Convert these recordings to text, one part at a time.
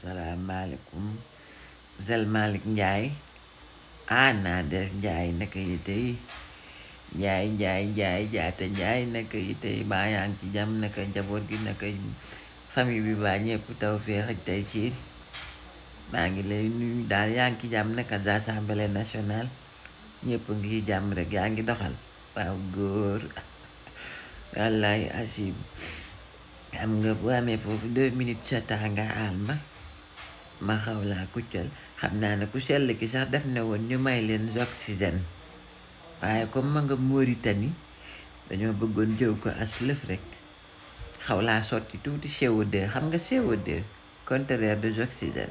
asalaamaaleykum Zel Malick Ndiaye naa def Ndiaye naka yi tey Ndiaye jaata Ndiaye naka yi tey baa yaa ngi ci jàmm naka njaboot gi naka famille bi baa ñëpp taw féex ak tey siir maa ngi lay nuyu daal yaa ngi ci jàmm naka Assemblée nationale ñëpp ngi ci jàmm rek yaa ngi doxal waaw góor wallaay asib xam nga bu amee foofu 2 minutes sa temps nga aal ma xaw laa kuccal xam naa ne ku sell ki sax def ne woon ñu may leen oxygène waaye comme ma nga Mauritanie dañoo bëggoon jëw ko as lëf rek xaw laa sotti tuuti CO2 xam nga CO2 contraire de oxygène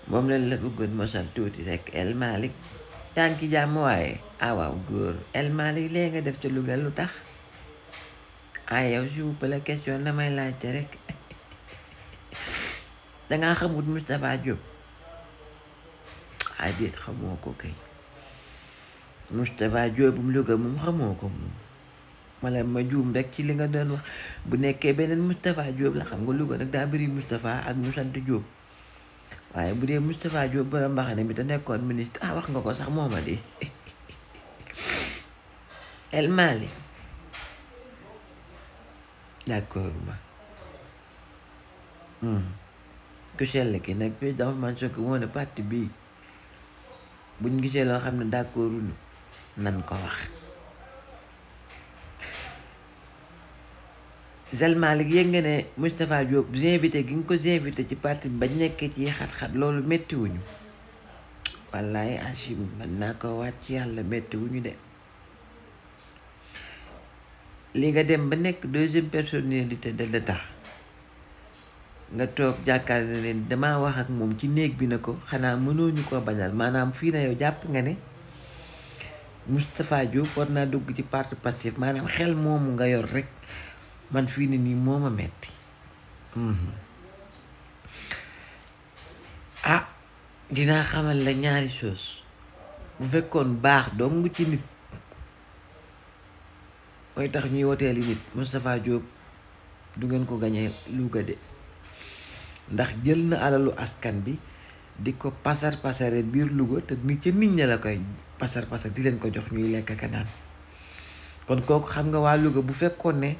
moom lañ la bëggoon mosal tuuti rek El Malick yaa ngi ci jàmm waaye waaw góor El Malick léegi nga def ca Louga lu tax yow s'il vous plaît question damay laajte rek dangaa xamut Moustapha Diop déet xamoo ko kay Moustapha Diop bu Louga moom xamoo ko moom wala ma juum rek ci li nga doon wax bu nekkee beneen Moustapha Diop la xam nga Louga nag daa bëri Moustapha ak ñu sant Diop waaye bu dee Moustapha Diop borom mbaxane mi te nekkoon ministre wax nga ko sax mooma di El Malick d'accord ma ku sell ki nag président Ousmane Sonko moo ne parti bii buñ gisee loo xam ne d'accorduñu nan ko wax Zel Malick yëg nga ne Moustapha Diop invité gi nga ko invité ci parti bi bañ nekkee ci xat-xat loolu méttiwuñu wallaay Achim man naa ko waat ci yàlla méttiwuñu de li nga dem ba nekk 2e personnalité de l'État nga toog jàkkaar ne leen damaa wax ak moom ci néeg bi na ko xanaa mënooñu ko bañal maanaam fii na yow jàpp nga ne Moustapha Diop war naa dugg ci parti Pastef maanaam xel moomu nga yor rek man fii ne nii moo ma metti dinaa xamal la ñaari chose bu fekkoon baax dong ci nit mooy tax ñuy woteeli nit Moustapha Diop du ngeen ko gañee Louga de ndax jël na alalu askan bi di ko pasare biir Louga te nit ca nit ña la koy pasar di leen ko jox ñuy lekk ka naan kon kooku xam nga waa Louga bu fekkoon ne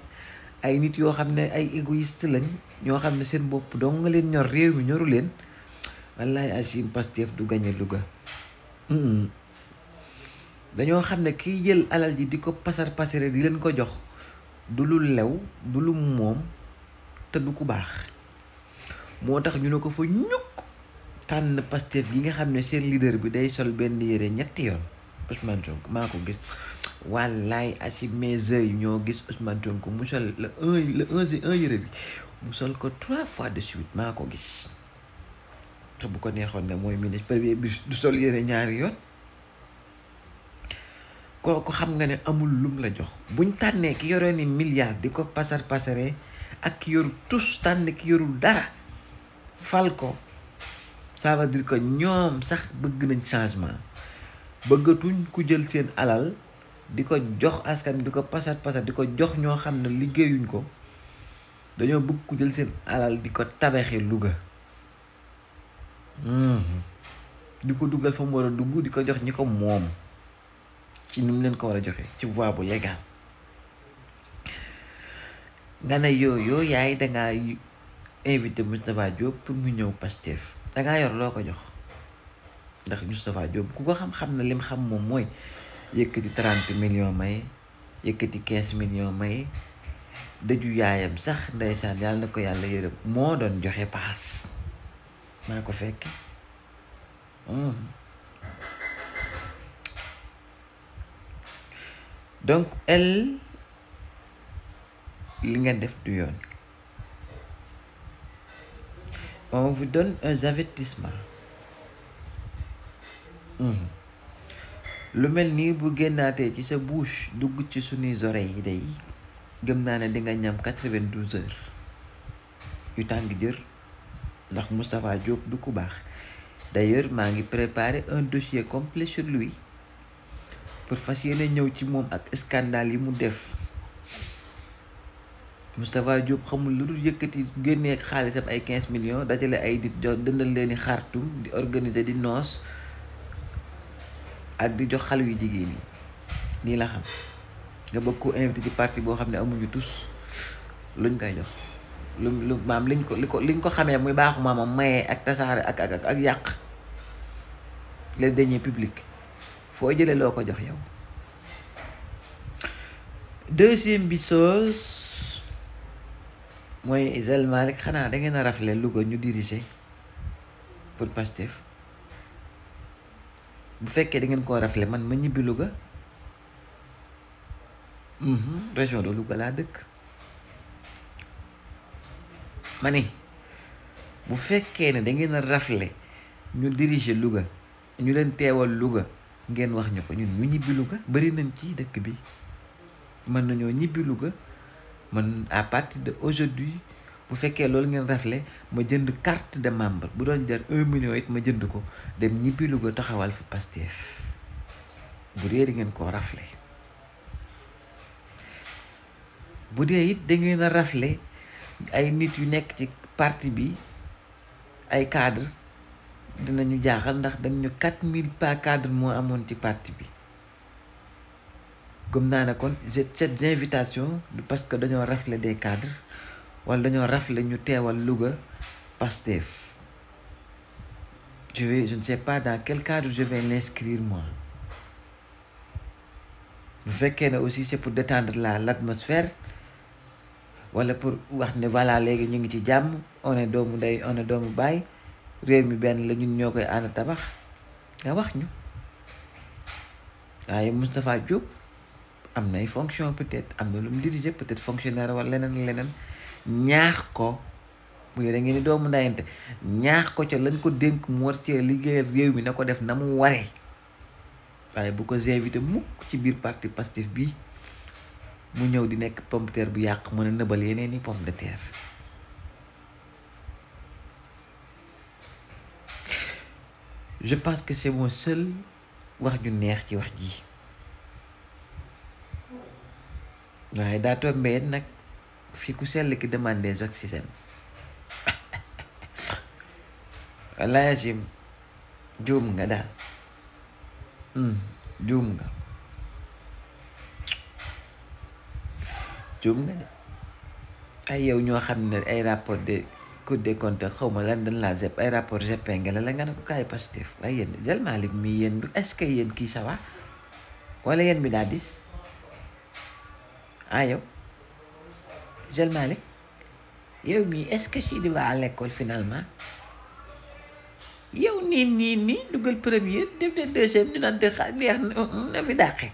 ay nit yoo xam ne ay égoïste lañ ñoo xam ne seen bopp dong nga leen ñor réew mi ñoru leen wallaay Achim Pastef du gañe Louga dañoo xam ne kiy jël alal ji di ko pasare di leen ko jox du lu lew du lu moom te du ku baax moo tax ñu ne ko fa ñukk tànn Pastef gi nga xam ne seen leader bi day sol benn yére ñetti yoon Ousmane Sonko maa ko gis wallaay Achim mes yeux ñoo gis Ousmane Sonko mu sol un yére bi mu sol ko 3 fois de suite maa ko gis te bu ko neexoon ne mooy ministre premier bi du sol yére ñaari yoon kooku xam nga ne amul lum la jox buñ tànnee ki yore ni milliard di ko pasare ak ki yoru tus tànn ki yorul dara fal ko ça veut dire que ñoom sax bëgg nañ changement bëggatuñ ku jël seen alal di ko jox askan di ko pasar di ko jox ñoo xam ne liggéeyuñ ko dañoo bëgg ku jël seen alal di ko tabaxee Louga di ko dugal fa mu war a dugg di ko jox ñi ko moom ci ni mu leen ko war a joxe ci voie bu légal nga ne yoo yaay dangaa invité Moustapha Diop pour mu ñëw Pastef dangaa yor loo ko jox ndax Moustapha Diop ku ko xam na lim xam moom mooy yëkkati 30 millions may yëkkati 15 millions may dëju yaayam sax ndeysaan yàlla na ko yàlla yërëm moo doon joxe paas maa ko fekk donc li nga def du yoon on vous donne un avertissement lu mel nii bu génnaatee ci sa bouche dugg ci suñuy oreilles yi day gëm naa ne di nga ñam 92 heures yu tàng jër ndax Moustapha Diop du ku baax d'ailleurs maa ngi préparé un dossier complet sur lui pour fas yéene ñëw ci moom ak scandale yi mu def Moustapha Diop xamul lu dul yëkkati génnee xaalisam ay 15 millions dajale ay nit jox dëndal leen i xartum di organiser di noos ak di jox xale yu jigéen yi nii la xam nga bëgg ko invité ci parti boo xam ne amuñu tus luñ koy jox lu maam liñ ko xamee muy baaxu maamam maye ak tasaare ak yàq les deniers publics foo jëlee loo ko jox yow. Deuxième bi soos mooy Zell Malick xanaa da ngeen a rafle Louga ñu diriger pour Pastef bu fekkee da ngeen koo rafle man ma ñibbi Louga région de Louga laa dëkk ma ni bu fekkee ne da ngeen a rafle ñu diriger Louga ñu leen teewal Louga ngeen wax ñu ko ñun ñu ñibbi Louga bari nañ ci dëkk bi mën nañoo ñibbi Louga man à partir de aujourd'hui bu fekkee loolu ngeen rafle ma jënd carte de membre bu doon jar 1 million it ma jënd ko dem ñibbi Louga taxawal fi Pastef bu dee di ngeen koo rafle bu dee it da ngeen a rafle ay nit yu nekk ci parti bi ay cadre dinañu jaaxal ndax dañu 4000 pas cadre moo amoon ci parti bi gëm naa ne kon cette invitation du parce que dañoo rafle des cadres wala dañoo rafle ñu teewal Louga Pastef je ne sais pas dans quel cadre je vais l'inscrire moi bu fekkee ne aussi c'est pour détendre l'atmosphère wala pour wax ne voilà léegi ñu ngi ci jàmm on est doomu ndey on est doomu baay réew mi benn la ñun ñoo koy ànd tabax nga wax ñu waaye Moustapha Diop am na ay fonction peut-être am na lu mu diriger peut-être fonctionnaire wala leneen ñaax ko bu da ngeen di doomu ndayante ñaax ko ca lañ ko dénk mu war cee liggéeyal réew mi na ko def na mu waree waaye bu ko invité mukk ci biir parti Pastef bi mu ñëw di nekk pomme de terre bu yàq mën a nëbal yeneen i pomme de terre je pense que c'est mon seul wax ju neex ci wax ji waaye daa tombé nag fi ku sell ki demande des oxygènes wallaahi Jim juum nga daal juum nga de ay yow ñoo xam ne ay rapport de Cour des comptes xaw ma lan dañ laa zep ay rapport GP nga la nga ne ko kaay Pastef waaye yéen Zell Malick mi yéen est-ce que yéen kii ça va wala yéen mi daa dis ah yow Zell Malick yow mii est-ce que Sidi va à l'école finalement yow nii dugal première def de deuxième dina de xaar neex na fi dàqe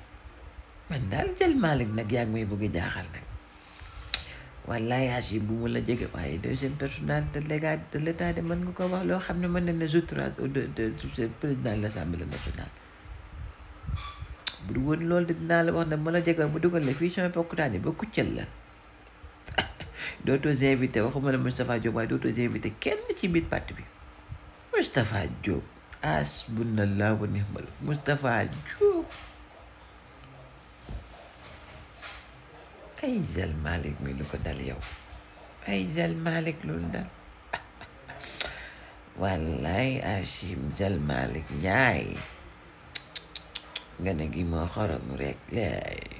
man daal Zell Malick nag yaa ngi may bëgg a jaaxal nag wallaay Hachim bu mu la jege waaye deuxième personnalité de l'état de mën nga ko wax loo xam ne mën na ne outrage de président de l'Assemblée nationale bu du woon loolu de dinaa la wax ne ma la jegoon bu dugal la fii sama pokkutaan yi ba kuccal la dootoo invité waxuma la Moustapha Diop waaye dootoo invité kenn ci biir parti bi Moustapha Diop hasbunallahu wa ni'mal Moustapha Diop ay Zell Malick mi lu ko dal yow ay Zell Malick loolu dal wallaay Hachim Zell Malick Njaay nga ne gi moo xorom rek laay